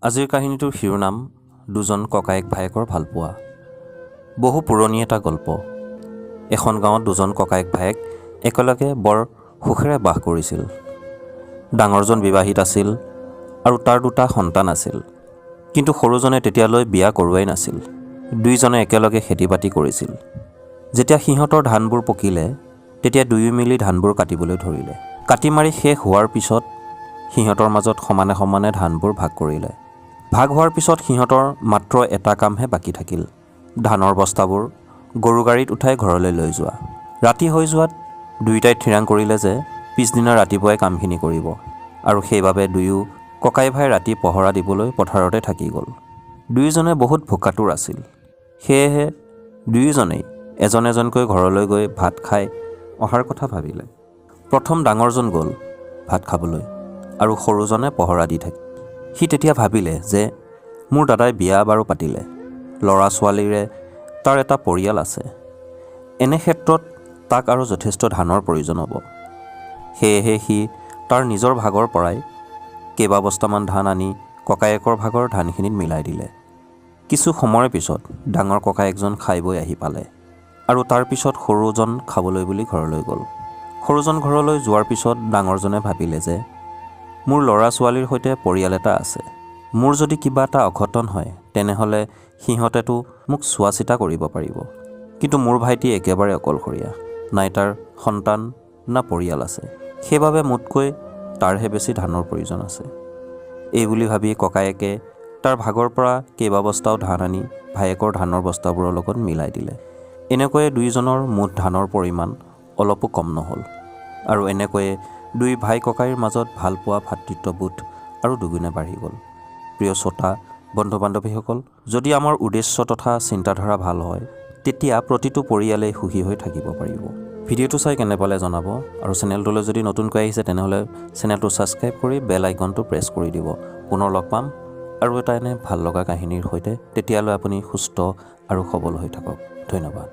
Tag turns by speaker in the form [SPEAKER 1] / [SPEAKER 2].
[SPEAKER 1] আজিৰ কাহিনীটোৰ শিৰোনাম দুজন ককায়েক ভায়েকৰ ভালপোৱা। বহু পুৰণি এটা গল্প। এখন গাঁৱত দুজন ককায়েক ভায়েক একেলগে বৰ সুখেৰে বাস কৰিছিল। ডাঙৰজন বিবাহিত আছিল আৰু তাৰ দুটা সন্তান আছিল, কিন্তু সৰুজনে তেতিয়ালৈ বিয়া কৰোৱাই নাছিল। দুয়োজনে একেলগে খেতি বাতি কৰিছিল। যেতিয়া সিহঁতৰ ধানবোৰ পকিলে তেতিয়া দুয়ো মিলি ধানবোৰ কাটিবলৈ ধৰিলে। কাটি মাৰি শেষ হোৱাৰ পিছত সিহঁতৰ মাজত সমানে সমানে ধানবোৰ ভাগ কৰিলে। ভাগ হোৱাৰ পিছত সিহঁতৰ মাত্ৰ এটা কামহে বাকী থাকিল, ধানৰ বস্তাবোৰ গৰু গাড়ীত উঠাই ঘৰলৈ লৈ যোৱা। ৰাতি হৈ যোৱাত দুয়োটাই থিৰাং কৰিলে যে পিছদিনা ৰাতিপুৱাই কামখিনি কৰিব, আৰু সেইবাবে দুয়ো ককাই ভাই ৰাতি পহৰা দিবলৈ পথাৰতে থাকি গ'ল। দুয়োজনে বহুত ভোকাতুৰ আছিল, সেয়েহে দুয়োজনেই এজন এজনকৈ ঘৰলৈ গৈ ভাত খাই অহাৰ কথা ভাবিলে। প্ৰথম ডাঙৰজন গ'ল ভাত খাবলৈ আৰু সৰুজনে পহৰা দি থাকিল। সি তেতিয়া ভাবিলে যে মোৰ দাদাই বিয়া বাৰু পাতিলে, ল'ৰা ছোৱালীৰে তাৰ এটা পৰিয়াল আছে, এনে ক্ষেত্ৰত তাক আৰু যথেষ্ট ধানৰ প্ৰয়োজন হ'ব। সেয়েহে সি তাৰ নিজৰ ভাগৰ পৰাই কেইবাবস্তামান ধান আনি ককায়েকৰ ভাগৰ ধানখিনিত মিলাই দিলে। কিছু সময়ৰ পিছত ডাঙৰ ককায়েকজন খাই বৈ আহি পালে আৰু তাৰ পিছত সৰুজন খাবলৈ বুলি ঘৰলৈ গ'ল। সৰুজন ঘৰলৈ যোৱাৰ পিছত ডাঙৰজনে ভাবিলে যে মোৰ ল'ৰা ছোৱালীৰ সৈতে পৰিয়াল এটা আছে, মোৰ যদি কিবা এটা অঘটন হয় তেনেহ'লে সিহঁতেতো মোক চোৱা চিতা কৰিব পাৰিব, কিন্তু মোৰ ভাইটি একেবাৰে অকলশৰীয়া, নাই তাৰ সন্তান না পৰিয়াল আছে, সেইবাবে মোতকৈ তাৰহে বেছি ধানৰ প্ৰয়োজন আছে। এই বুলি ভাবি ককায়েকে তাৰ ভাগৰ পৰা কেইবাবস্তাও ধান আনি ভায়েকৰ ধানৰ বস্তাবোৰৰ লগত মিলাই দিলে। এনেকৈয়ে দুয়োজনৰ মুঠ ধানৰ পৰিমাণ অলপো কম নহ'ল, আৰু এনেকৈয়ে দুই ভাই ককাইৰ মাজত ভালপোৱা ভাতৃত্ববোধ আৰু দুগুণে বাঢ়ি গ'ল। প্ৰিয় শ্ৰোতা বন্ধু বান্ধৱীসকল, যদি আমাৰ উদ্দেশ্য তথা চিন্তাধাৰা ভাল হয় তেতিয়া প্ৰতিটো পৰিয়ালেই সুখী হৈ থাকিব পাৰিব। ভিডিঅ'টো চাই কেনে পালে জনাব, আৰু চেনেলটোলৈ যদি নতুনকৈ আহিছে তেনেহ'লে চেনেলটো ছাবস্ক্ৰাইব কৰি বেল আইকনটো প্ৰেছ কৰি দিব। পুনৰ লগ পাম আৰু এটা এনে ভাল লগা কাহিনীৰ সৈতে। তেতিয়ালৈ আপুনি সুস্থ আৰু সবল হৈ থাকক। ধন্যবাদ।